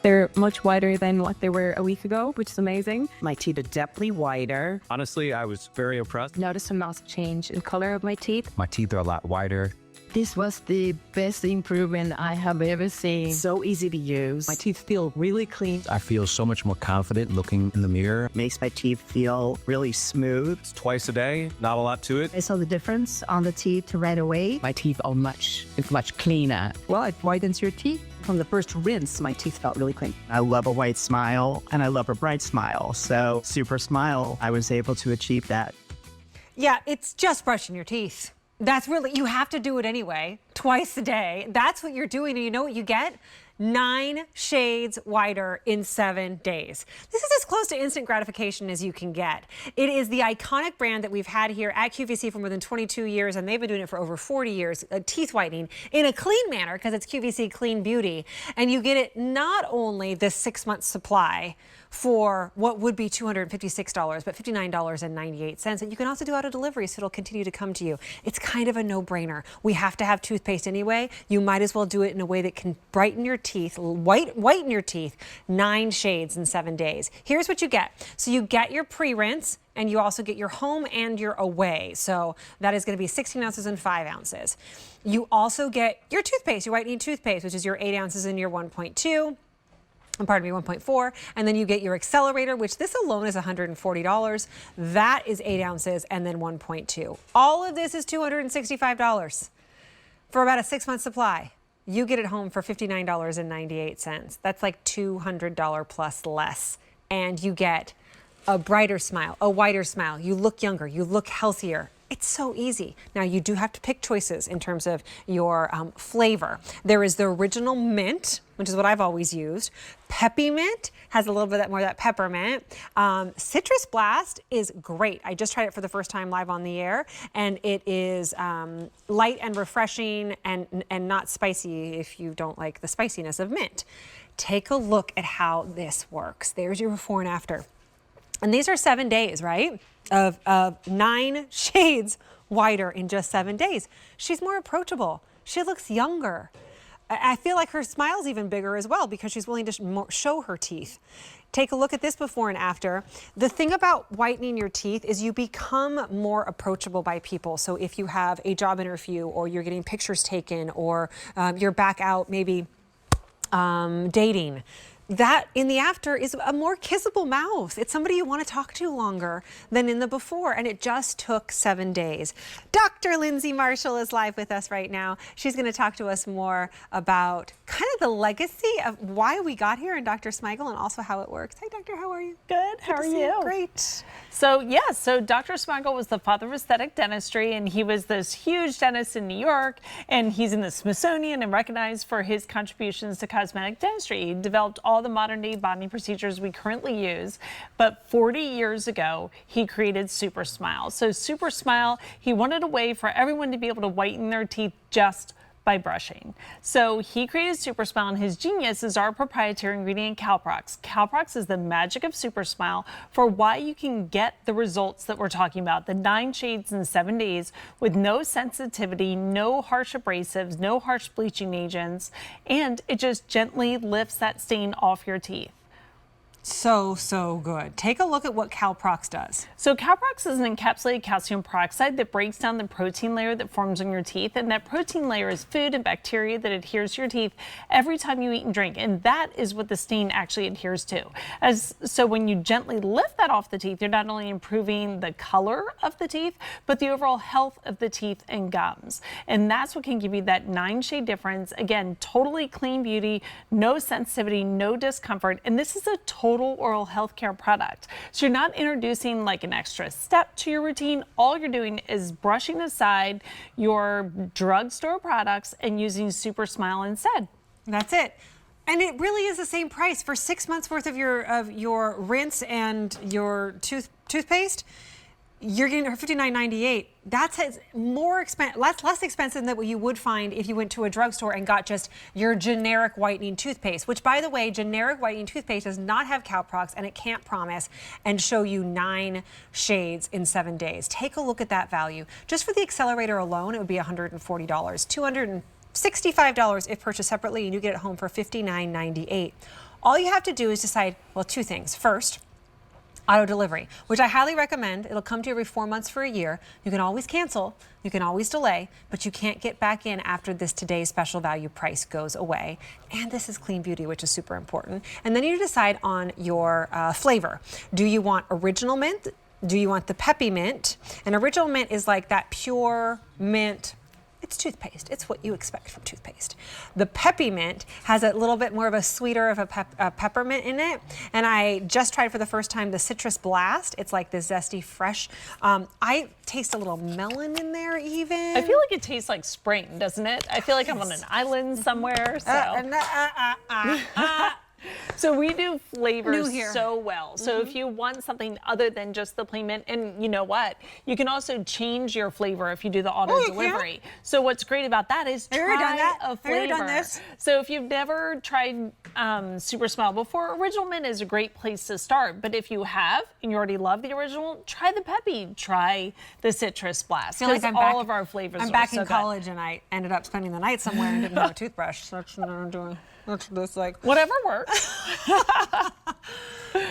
They're much whiter than what they were a week ago, which is amazing. My teeth are definitely whiter. Honestly, I was very impressed. Noticed a massive change in color of my teeth. My teeth are a lot whiter. This was the best improvement I have ever seen. So easy to use. My teeth feel really clean. I feel so much more confident looking in the mirror. Makes my teeth feel really smooth. It's twice a day, not a lot to it. I saw the difference on the teeth right away. My teeth are much cleaner. Well, it whitens your teeth. From the first rinse, my teeth felt really clean. I love a white smile and I love a bright smile. So Supersmile, I was able to achieve that. Yeah, it's just brushing your teeth. That's really, you have to do it anyway, twice a day. That's what you're doing, and you know what you get? 9 shades whiter in 7 days. This is as close to instant gratification as you can get. It is the iconic brand that we've had here at QVC for more than 22 years, and they've been doing it for over 40 years, teeth whitening in a clean manner because it's QVC Clean Beauty. And you get it not only this 6-month supply for what would be $256, but $59.98. And you can also do auto delivery, so it'll continue to come to you. It's kind of a no-brainer. We have to have toothpaste anyway. You might as well do it in a way that can brighten your teeth, whiten your teeth, 9 shades in 7 days. Here's what you get. So you get your pre-rinse, and you also get your home and your away. So that is going to be 16 ounces and 5 ounces. You also get your toothpaste, your whitening toothpaste, which is your 8 ounces and your 1.2. Pardon me, 1.4, and then you get your Accelerator, which this alone is $140. That is 8 ounces and then 1.2. All of this is $265 for about a 6-month supply. You get it home for $59.98. That's like $200 plus less, and you get a brighter smile, a whiter smile. You look younger, you look healthier. It's so easy. Now, you do have to pick choices in terms of your flavor. There is the original mint, which is what I've always used. Peppy mint has a little bit more of that peppermint. Citrus Blast is great. I just tried it for the first time live on the air, and it is light and refreshing and not spicy if you don't like the spiciness of mint. Take a look at how this works. There's your before and after. And these are 7 days, right? Of 9 shades whiter in just 7 days. She's more approachable. She looks younger. I feel like her smile's even bigger as well because she's willing to show her teeth. Take a look at this before and after. The thing about whitening your teeth is you become more approachable by people. So if you have a job interview or you're getting pictures taken or you're back out maybe dating, that in the after is a more kissable mouth. It's somebody you want to talk to longer than in the before, and it just took 7 days. Dr. Lindsay Marshall is live with us right now. She's going to talk to us more about kind of the legacy of why we got here in Dr. Smigel and also how it works. Hi, Doctor, how are you? Good, how are you? Great. So Dr. Smigel was the father of aesthetic dentistry, and he was this huge dentist in New York, and he's in the Smithsonian and recognized for his contributions to cosmetic dentistry. He developed all the modern day bonding procedures we currently use, but 40 years ago, he created Supersmile. So Supersmile, he wanted a way for everyone to be able to whiten their teeth just by brushing. So he created Supersmile, and his genius is our proprietary ingredient, Calprox. Calprox is the magic of Supersmile for why you can get the results that we're talking about, the 9 shades in 7 days with no sensitivity, no harsh abrasives, no harsh bleaching agents, and it just gently lifts that stain off your teeth. So good. Take a look at what Calprox does. So Calprox is an encapsulated calcium peroxide that breaks down the protein layer that forms on your teeth, and that protein layer is food and bacteria that adheres to your teeth every time you eat and drink, and that is what the stain actually adheres to. So when you gently lift that off the teeth, you're not only improving the color of the teeth, but the overall health of the teeth and gums, and that's what can give you that 9-shade difference. Again, totally clean beauty, no sensitivity, no discomfort, and this is a total oral health care product. So you're not introducing like an extra step to your routine. All you're doing is brushing aside your drugstore products and using Supersmile instead. That's it. And it really is the same price for 6 months worth of your rinse and your toothpaste. You're getting it for $59.98. That's less expensive than what you would find if you went to a drugstore and got just your generic whitening toothpaste, which, by the way, generic whitening toothpaste does not have Calprox, and it can't promise and show you 9 shades in 7 days. Take a look at that value. Just for the Accelerator alone, it would be $140. $265 if purchased separately, and you get it home for $59.98. All you have to do is decide, well, two things. First, auto delivery, which I highly recommend. It'll come to you every 4 months for a year. You can always cancel, you can always delay, but you can't get back in after this today's special value price goes away. And this is clean beauty, which is super important. And then you decide on your flavor. Do you want original mint? Do you want the peppy mint? And original mint is like that pure mint. It's toothpaste. It's what you expect from toothpaste. The peppy mint has a little bit more of a sweeter of a peppermint in it. And I just tried for the first time the citrus blast. It's like this zesty, fresh. I taste a little melon in there even. I feel like it tastes like spring, doesn't it? I feel like I'm on an island somewhere. So we do flavors so well. So if you want something other than just the plain mint, and you know what? You can also change your flavor if you do the auto delivery. So what's great about that is try a flavor. So if you've never tried Supersmile before, Original Mint is a great place to start. But if you have, and you already love the original, try the peppy, try the citrus blast. I feel like all of our flavors I'm back so in college and I ended up spending the night somewhere and didn't have a toothbrush. So that's what I'm doing. That's like whatever works.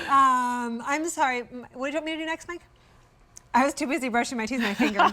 I'm sorry. What do you want me to do next, Mike? I was too busy brushing my teeth with my finger.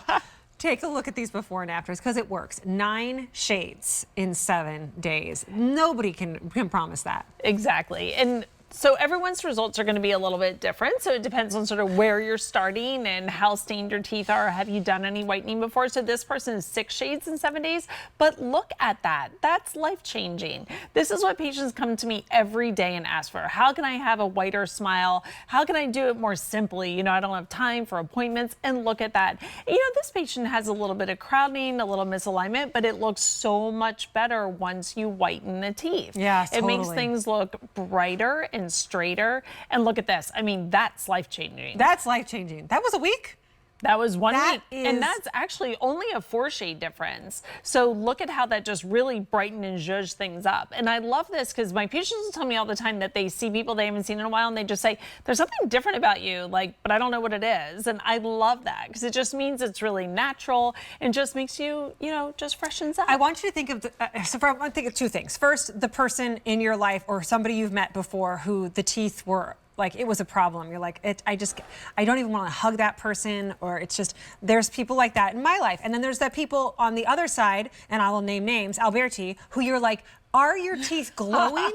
Take a look at these before and afters because it works. 9 shades in 7 days. Nobody can promise that. Exactly. And so everyone's results are going to be a little bit different. So it depends on sort of where you're starting and how stained your teeth are. Have you done any whitening before? So this person is 6 shades in 7 days. But look at that. That's life-changing. This is what patients come to me every day and ask for. How can I have a whiter smile? How can I do it more simply? You know, I don't have time for appointments. And look at that. You know, this patient has a little bit of crowding, a little misalignment, but it looks so much better once you whiten the teeth. Yeah, It makes things look brighter and straighter. And look at this. I mean, that's life-changing. That's life-changing. That was a week? That was 1 week. Is... And that's actually only a 4-shade difference. So look at how that just really brightened and zhuzhed things up. And I love this because my patients will tell me all the time that they see people they haven't seen in a while and they just say, there's something different about you, like, but I don't know what it is. And I love that because it just means it's really natural and just makes you, you know, just freshens up. I want you to think of, I want to think of 2 things. First, the person in your life or somebody you've met before who the teeth were like, it was a problem. You're like, I don't even want to hug that person, or it's just, there's people like that in my life. And then there's that people on the other side, and I will name names, Alberti, who you're like, are your teeth glowing?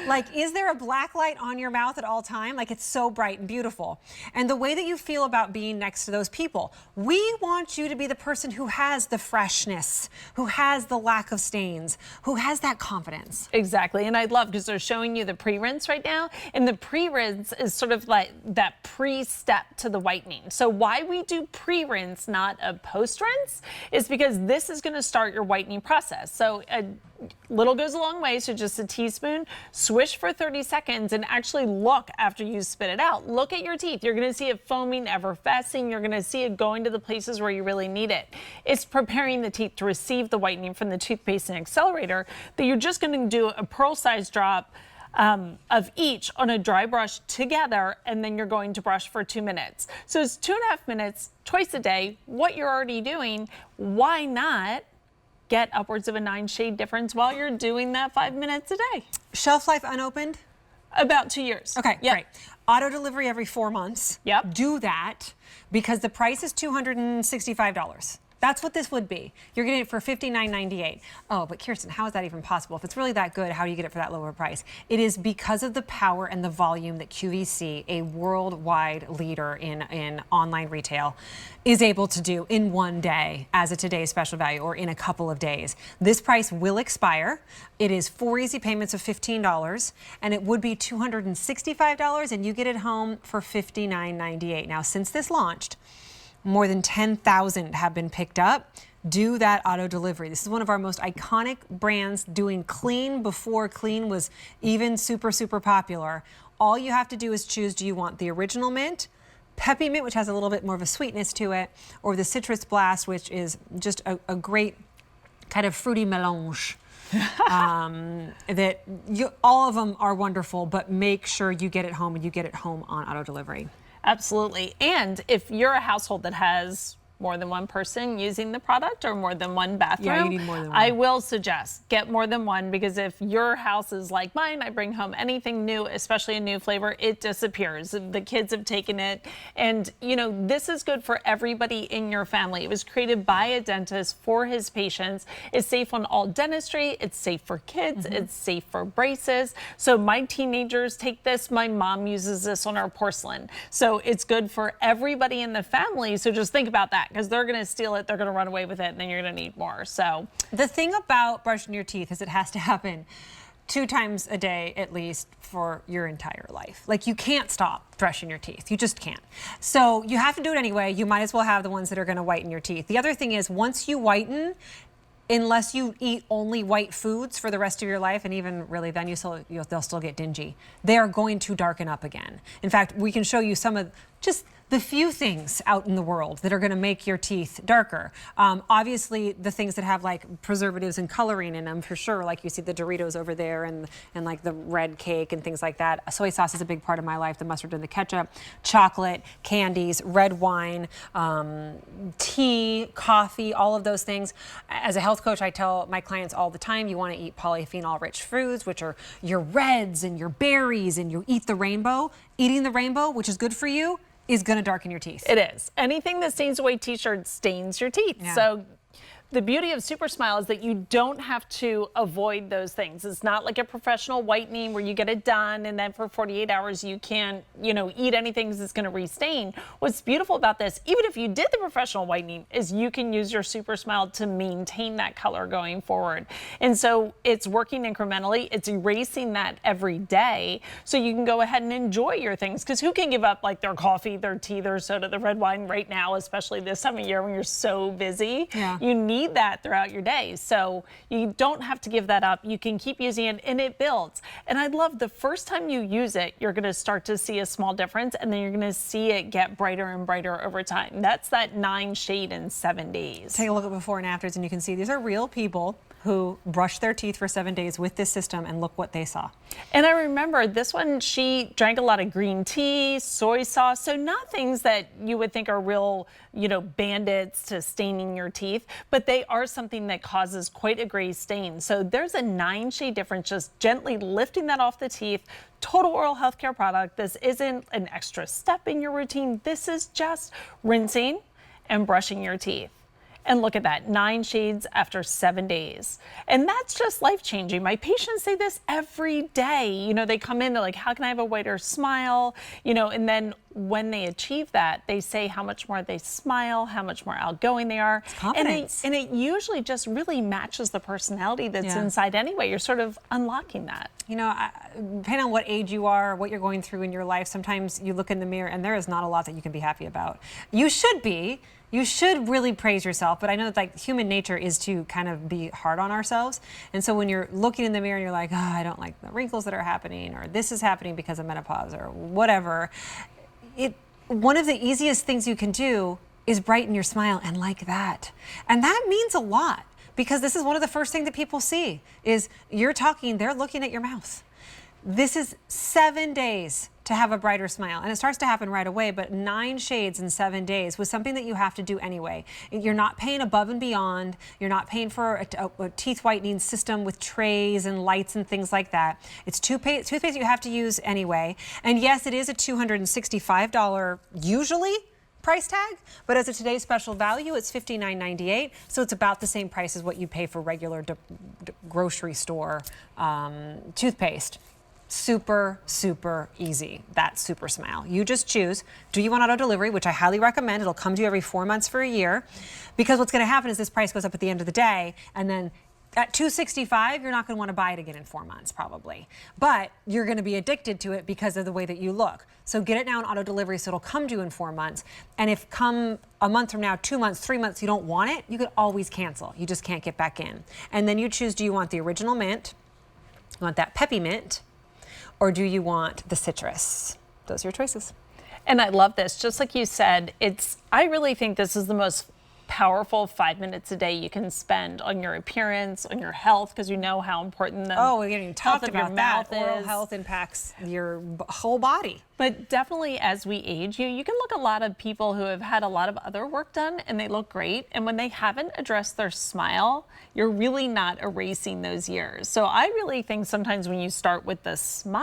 Like, is there a black light on your mouth at all time? Like, it's so bright and beautiful. And the way that you feel about being next to those people, we want you to be the person who has the freshness, who has the lack of stains, who has that confidence. Exactly. And I love because they're showing you the pre-rinse right now. And the pre-rinse is sort of like that pre-step to the whitening. So why we do pre-rinse, not a post-rinse, is because this is going to start your whitening process. So a little goes a long way, so just a teaspoon, swish for 30 seconds, and actually look after you spit it out. Look at your teeth. You're going to see it foaming, effervescing. You're going to see it going to the places where you really need it. It's preparing the teeth to receive the whitening from the toothpaste and accelerator that you're just going to do a pearl-sized drop of each on a dry brush together, and then you're going to brush for 2 minutes. So it's 2.5 minutes twice a day. What you're already doing, why not get upwards of a 9-shade difference while you're doing that 5 minutes a day? Shelf life unopened? About 2 years. Okay, great. Auto delivery every 4 months. Yep. Do that because the price is $265. That's what this would be. You're getting it for $59.98. Oh, but Kirsten, how is that even possible? If it's really that good, how do you get it for that lower price? It is because of the power and the volume that QVC, a worldwide leader in online retail, is able to do in 1 day as a today's special value, or in a couple of days. This price will expire. It is 4 easy payments of $15, and it would be $265, and you get it home for $59.98. Now, since this launched, more than 10,000 have been picked up. Do that auto delivery. This is one of our most iconic brands, doing clean before clean was even super, super popular. All you have to do is choose, do you want the original mint, peppy mint, which has a little bit more of a sweetness to it, or the citrus blast, which is just a great kind of fruity melange. All of them are wonderful, but make sure you get it home, and you get it home on auto delivery. Absolutely. And if you're a household that has more than one person using the product or more than one bathroom. Yeah, you need more than one. I will suggest get more than one, because if your house is like mine, I bring home anything new, especially a new flavor, it disappears. The kids have taken it. And, you know, this is good for everybody in your family. It was created by a dentist for his patients. It's safe on all dentistry. It's safe for kids. It's safe for braces. So my teenagers take this. My mom uses this on our porcelain. So it's good for everybody in the family. So just think about that, because they're going to steal it, they're going to run away with it, and then you're going to need more. So the thing about brushing your teeth is it has to happen 2 times a day at least for your entire life. Like, you can't stop brushing your teeth. You just can't. So you have to do it anyway. You might as well have the ones that are going to whiten your teeth. The other thing is, once you whiten, unless you eat only white foods for the rest of your life, and even really then they'll still get dingy. They are going to darken up again. In fact, we can show you some of just the few things out in the world that are going to make your teeth darker. Obviously, the things that have like preservatives and coloring in them, for sure, like you see the Doritos over there and like the red cake and things like that. Soy sauce is a big part of my life, the mustard and the ketchup, chocolate, candies, red wine, tea, coffee, all of those things. As a health coach, I tell my clients all the time, you want to eat polyphenol-rich foods, which are your reds and your berries, and you eat the rainbow. Eating the rainbow, which is good for you, is going to darken your teeth. it is. Anything that stains away t-shirt stains your teeth. Yeah. So the beauty of Supersmile is that you don't have to avoid those things. It's not like a professional whitening where you get it done and then for 48 hours you can't, you know, eat anything because it's going to restain. What's beautiful about this, even if you did the professional whitening, is you can use your Supersmile to maintain that color going forward. And so it's working incrementally. It's erasing that every day, so you can go ahead and enjoy your things. Because who can give up like their coffee, their tea, their soda, their red wine right now, especially this time of year when you're so busy? Yeah. You need that throughout your day. So you don't have to give that up. You can keep using it, and it builds. And I love the first time you use it, you're going to start to see a small difference, and then you're going to see it get brighter and brighter over time. That's that 9 shade in 7 days. Take a look at before and afters, and you can see these are real people who brushed their teeth for 7 days with this system, and look what they saw. And I remember this one, she drank a lot of green tea, soy sauce, so not things that you would think are real, you know, bandits to staining your teeth, but they are something that causes quite a gray stain. So there's a 9 shade difference, just gently lifting that off the teeth. Total oral healthcare product. This isn't an extra step in your routine. This is just rinsing and brushing your teeth. And look at that, 9 shades after 7 days. And that's just life-changing. My patients say this every day. You know, they come in, they're like, how can I have a whiter smile? You know, and then when they achieve that, they say how much more they smile, how much more outgoing they are. It's confidence. And it usually just really matches the personality that's inside anyway. You're sort of unlocking that. You know, depending on what age you are, what you're going through in your life, sometimes you look in the mirror and there is not a lot that you can be happy about. You should be. You should really praise yourself, but I know that like human nature is to kind of be hard on ourselves. And so when you're looking in the mirror and you're like, oh, I don't like the wrinkles that are happening, or this is happening because of menopause, or whatever, one of the easiest things you can do is brighten your smile, and like that. And that means a lot, because this is one of the first things that people see is you're talking, they're looking at your mouth. This is 7 days to have a brighter smile, and it starts to happen right away, but 9 shades in 7 days was something that you have to do anyway. You're not paying above and beyond. You're not paying for a teeth whitening system with trays and lights and things like that. It's toothpaste you have to use anyway. And yes, it is a $265 usually price tag, but as of today's special value, it's $59.98, so it's about the same price as what you pay for regular grocery store toothpaste. Super, super easy. That's Supersmile. You just choose, do you want auto delivery, which I highly recommend. It'll come to you every 4 months for a year, because what's going to happen is this price goes up at the end of the day, and then at $265, you're not going to want to buy it again in 4 months, probably. But you're going to be addicted to it because of the way that you look. So get it now on auto delivery, so it'll come to you in 4 months. And if come a month from now, 2 months, 3 months, you don't want it, you could always cancel. You just can't get back in. And then you choose, do you want the original mint? You want that peppy mint? Or do you want the citrus? Those are your choices. And I love this. Just like you said, I really think this is the most powerful 5 minutes a day you can spend on your appearance, on your health, because you know how important the Oh, we didn't even talk health of your about that. mouth Oral is. health impacts your whole body. But definitely as we age, you can look at a lot of people who have had a lot of other work done and they look great. And when they haven't addressed their smile, you're really not erasing those years. So I really think sometimes when you start with the smile,